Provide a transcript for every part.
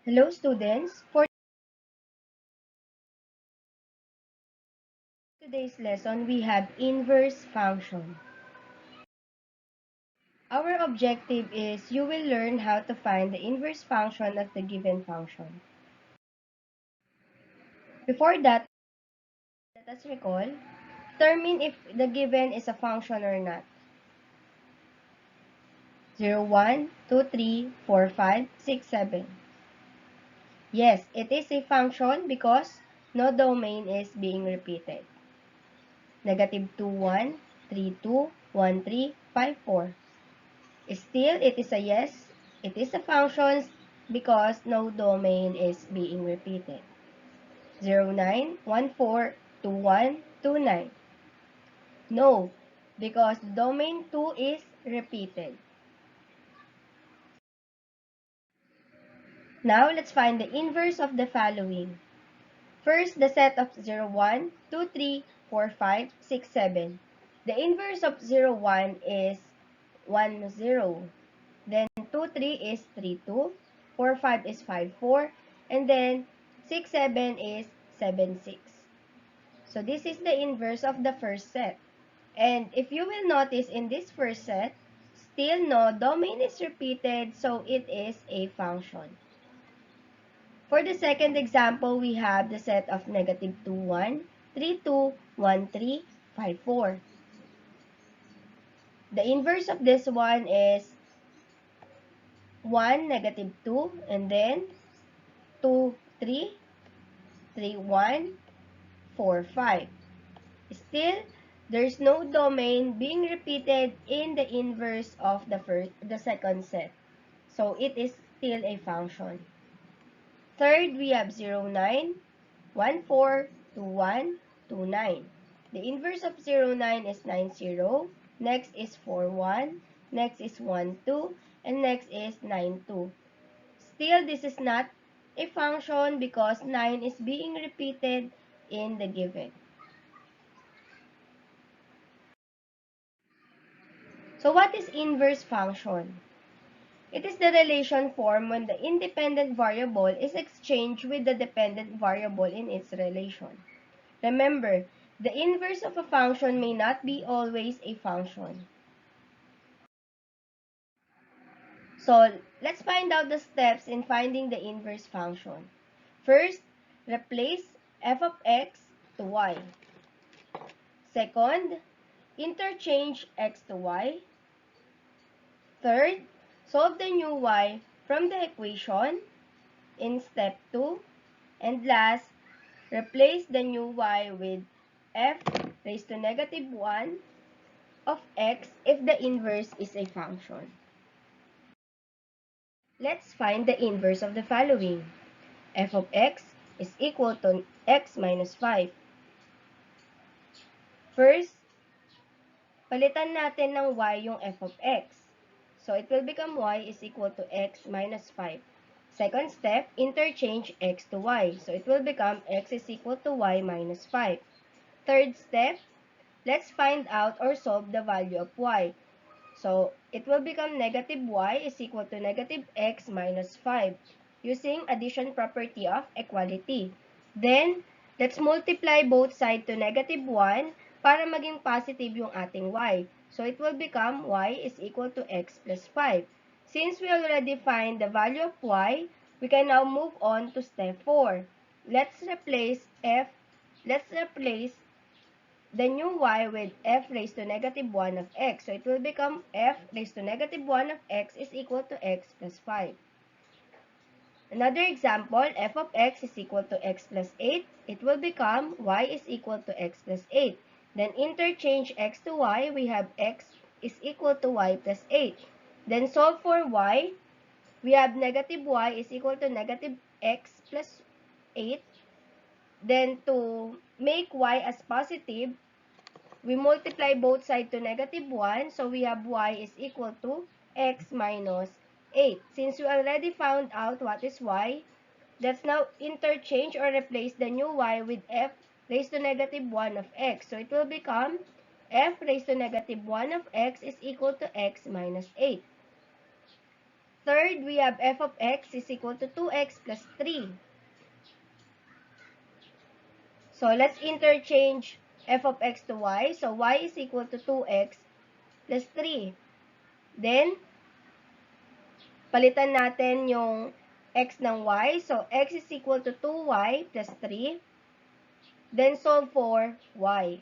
Hello students, for today's lesson we have inverse function. Our objective is you will learn how to find the inverse function of the given function. Before that, let us recall, determine if the given is a function or not. 0, 1, 2, 3, 4, 5, 6, 7. Yes, it is a function because no domain is being repeated. Negative 2, 1, 3, 2, 1, 3, 5, 4. Still, it is a yes. It is a function because no domain is being repeated. 0, 9, 1, 4, 2, 1, 2, 9. No, because domain 2 is repeated. Now, let's find the inverse of the following. First, the set of 0, 1, 2, 3, 4, 5, 6, 7. The inverse of 0, 1 is 1, 0. Then 2, 3 is 3, 2. 4, 5 is 5, 4. And then 6, 7 is 7, 6. So this is the inverse of the first set. And if you will notice in this first set, still no domain is repeated, so it is a function. For the second example, we have the set of negative 2, 1, 3, 2, 1, 3, 5, 4. The inverse of this one is 1, negative 2, and then 2, 3, 3, 1, 4, 5. Still, there's no domain being repeated in the inverse of the second set. So it is still a function. Third, we have 0, 9, 1, 4, 2, 1, 2, 9. The inverse of 0, 9 is 9, 0. Next is 4, 1. Next is 1, 2. And next is 9, 2. Still, this is not a function because 9 is being repeated in the given. So what is inverse function? It is the relation formed when the independent variable is exchanged with the dependent variable in its relation. Remember, the inverse of a function may not be always a function. So, let's find out the steps in finding the inverse function. First, replace f of x to y. Second, interchange x to y. Third, solve the new y from the equation in step 2. And last, replace the new y with f raised to negative 1 of x if the inverse is a function. Let's find the inverse of the following. F of x is equal to x minus 5. First, palitan natin ng y yung f of x. So, it will become y is equal to x minus 5. Second step, interchange x to y. So, it will become x is equal to y minus 5. Third step, let's find out or solve the value of y. So, it will become negative y is equal to negative x minus 5 using addition property of equality. Then, let's multiply both sides to negative 1 para maging positive yung ating y. So, it will become y is equal to x plus 5. Since we already find the value of y, we can now move on to step 4. Let's replace the new y with f raised to negative 1 of x. So, it will become f raised to negative 1 of x is equal to x plus 5. Another example, f of x is equal to x plus 8. It will become y is equal to x plus 8. Then, interchange x to y. We have x is equal to y plus 8. Then, solve for y. We have negative y is equal to negative x plus 8. Then, to make y as positive, we multiply both sides to negative 1, so we have y is equal to x minus 8. Since we already found out what is y, let's now interchange or replace the new y with f raised to negative 1 of x. So it will become f raised to negative 1 of x is equal to x minus 8. third, we have f of x is equal to 2x plus 3. So, let's interchange f of x to y. So, y is equal to 2x plus 3. Then, palitan natin yung x ng y. So, x is equal to 2y plus 3. Then, solve for y.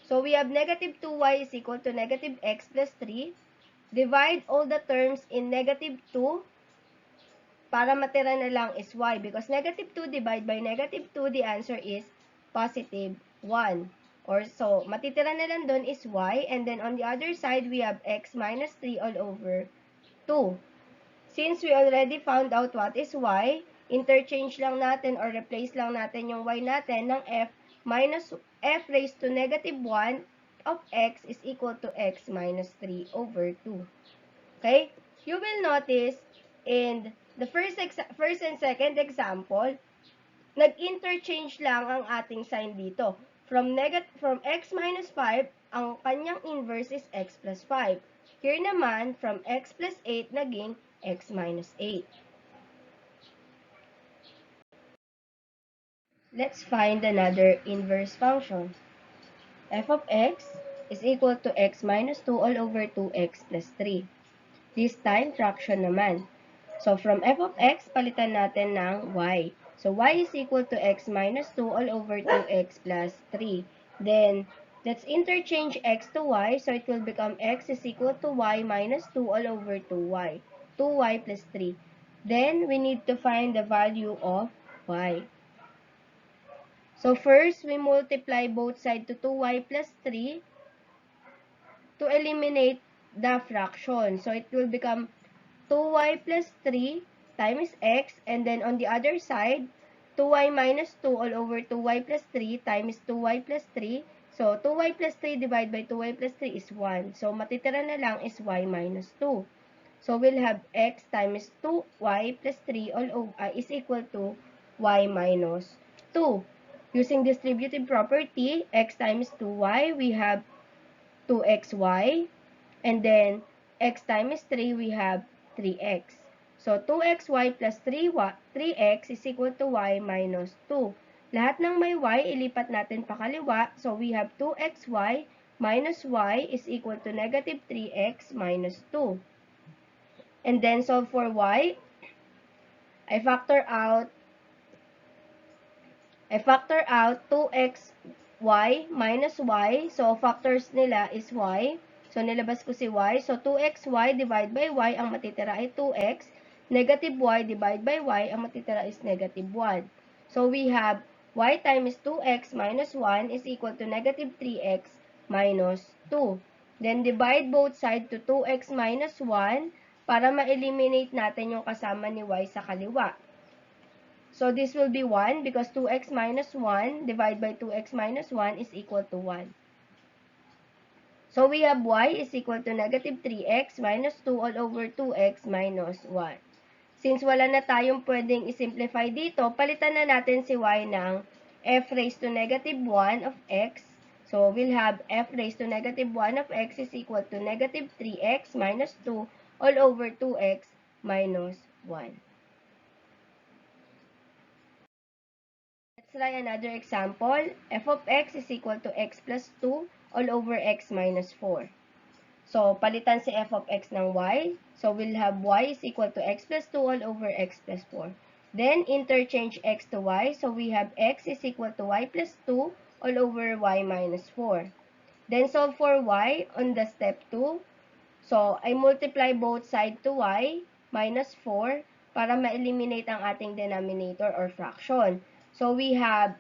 So, we have negative 2y is equal to negative x plus 3. Divide all the terms in negative 2 para matira na lang is y. Because negative 2 divided by negative 2, the answer is positive 1. Or so, matitira na lang doon is y. And then, on the other side, we have x minus 3 all over 2. Since we already found out what is y, interchange lang natin or replace lang natin yung y natin ng f minus f raised to negative 1 of x is equal to x minus 3 over 2. Okay? You will notice in the first and second example, nag-interchange lang ang ating sign dito. From x minus 5, ang kanyang inverse is x plus 5. Here naman, from x plus 8, naging x minus 8. Let's find another inverse function. F of x is equal to x minus 2 all over 2x plus 3. This time, fraction naman. So, from f of x, palitan natin ng y. So, y is equal to x minus 2 all over 2x plus 3. Then, let's interchange x to y. So, it will become x is equal to y minus 2 all over 2y. 2y plus 3. Then, we need to find the value of y. So, first, we multiply both sides to 2y plus 3 to eliminate the fraction. So, it will become 2y plus 3 times x, and then on the other side, 2y minus 2 all over 2y plus 3 times 2y plus 3. So, 2y plus 3 divided by 2y plus 3 is 1. So, matitira na lang is y minus 2. So, we'll have x times 2y plus 3 all over, is equal to y minus 2. Using distributive property, x times 2y, we have 2xy. And then, x times 3, we have 3x. So, 2xy plus 3x is equal to y minus 2. Lahat ng may y, ilipat natin pakaliwa. So, we have 2xy minus y is equal to negative 3x minus 2. And then, solve for y. I factor out 2xy minus y. So, factors nila is y. So, nilabas ko si y. So, 2xy divided by y, ang matitira ay 2x. Negative y divided by y, ang matitira is negative 1. So, we have y times 2x minus 1 is equal to negative 3x minus 2. Then, divide both sides to 2x minus 1 para ma-eliminate natin yung kasama ni y sa kaliwa. So, this will be 1 because 2x minus 1 divided by 2x minus 1 is equal to 1. So, we have y is equal to negative 3x minus 2 all over 2x minus 1. Since wala na tayong pwedeng isimplify dito, palitan na natin si y ng f raised to negative 1 of x. So, we'll have f raised to negative 1 of x is equal to negative 3x minus 2 all over 2x minus 1. Let's try another example. F of x is equal to x plus 2 all over x minus 4. So, palitan si f of x ng y. So, we'll have y is equal to x plus 2 all over x plus 4. Then, interchange x to y. So, we have x is equal to y plus 2 all over y minus 4. Then, solve for y on the step 2. So, I multiply both sides to y minus 4 para ma-eliminate ang ating denominator or fraction. So, we have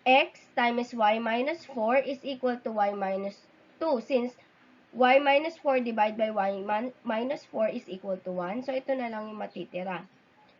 x times y minus 4 is equal to y minus 2. Since y minus 4 divided by y minus 4 is equal to 1. So, ito na lang yung matitira.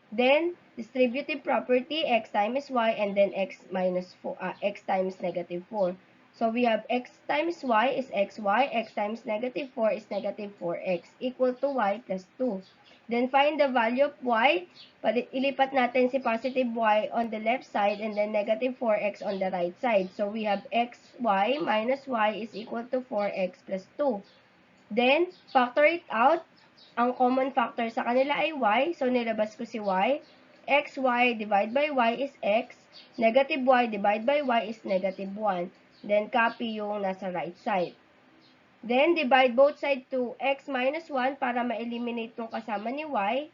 Then, distributive property, x times y, and then x minus 4, x times negative 4. So, we have x times y is xy, x times negative 4 is negative 4x, equal to y plus 2. Then, find the value of y. Ilipat natin si positive y on the left side and then negative 4x on the right side. So, we have xy minus y is equal to 4x plus 2. Then, factor it out. ang common factor sa kanila ay y. So, nilabas ko si y. Xy divide by y is x. Negative y divide by y is negative 1. Then, copy yung nasa right side. Then, divide both sides to x minus 1 para ma-eliminate yung kasama ni y.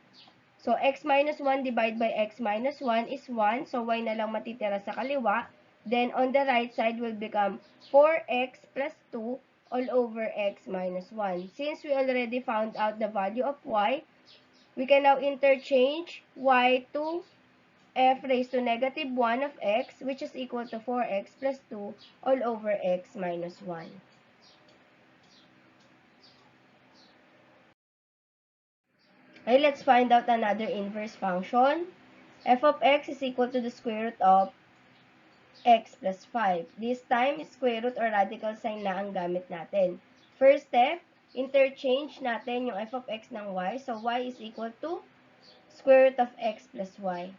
So, x minus 1 divide by x minus 1 is 1. So, y na lang matitira sa kaliwa. Then, on the right side will become 4x plus 2 all over x minus 1. Since we already found out the value of y, we can now interchange y to f raised to negative 1 of x, which is equal to 4x plus 2 all over x minus 1. Okay, let's find out another inverse function. F of x is equal to the square root of x plus 5. This time, square root or radical sign na ang gamit natin. First step, interchange natin yung f of x ng y. So, y is equal to square root of x plus y.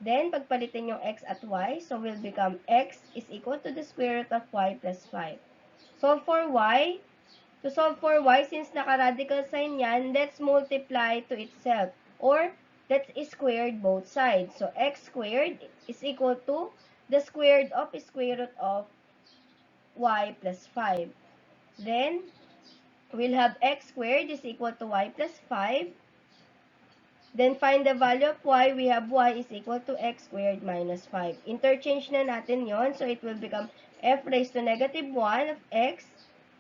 Then, pagpalitin yung x at y, so will become x is equal to the square root of y plus 5. So, for y, to solve for y, since naka-radical sign yan, let's multiply to itself. Or, let's squared both sides. So, x squared is equal to the square root of y plus 5. Then, we'll have x squared is equal to y plus 5. Then, find the value of y. We have y is equal to x squared minus 5. Interchange na natin yon. So, it will become f raised to negative 1 of x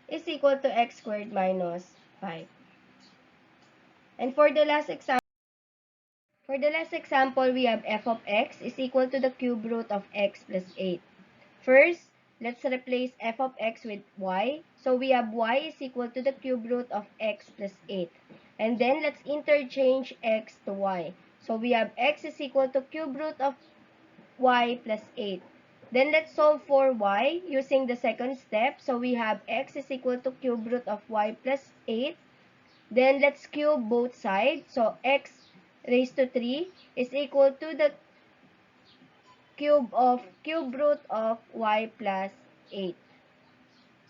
is equal to x squared minus 5. And for the last example, we have f of x is equal to the cube root of x plus 8. First, let's replace f of x with y. So, we have y is equal to the cube root of x plus 8. And then, let's interchange x to y. So, we have x is equal to cube root of y plus 8. Then, let's solve for y using the second step. So, we have x is equal to cube root of y plus 8. Then, let's cube both sides. So, x raised to 3 is equal to the cube root of y plus 8.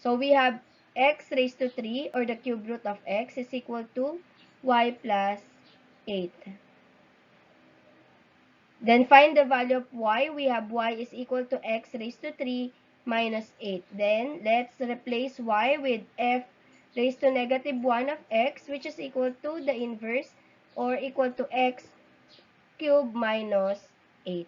So, we have x raised to 3 or the cube root of x is equal to y plus 8. Then, find the value of y. We have y is equal to x raised to 3 minus 8. Then, let's replace y with f raised to negative 1 of x, which is equal to the inverse or equal to x cubed minus 8.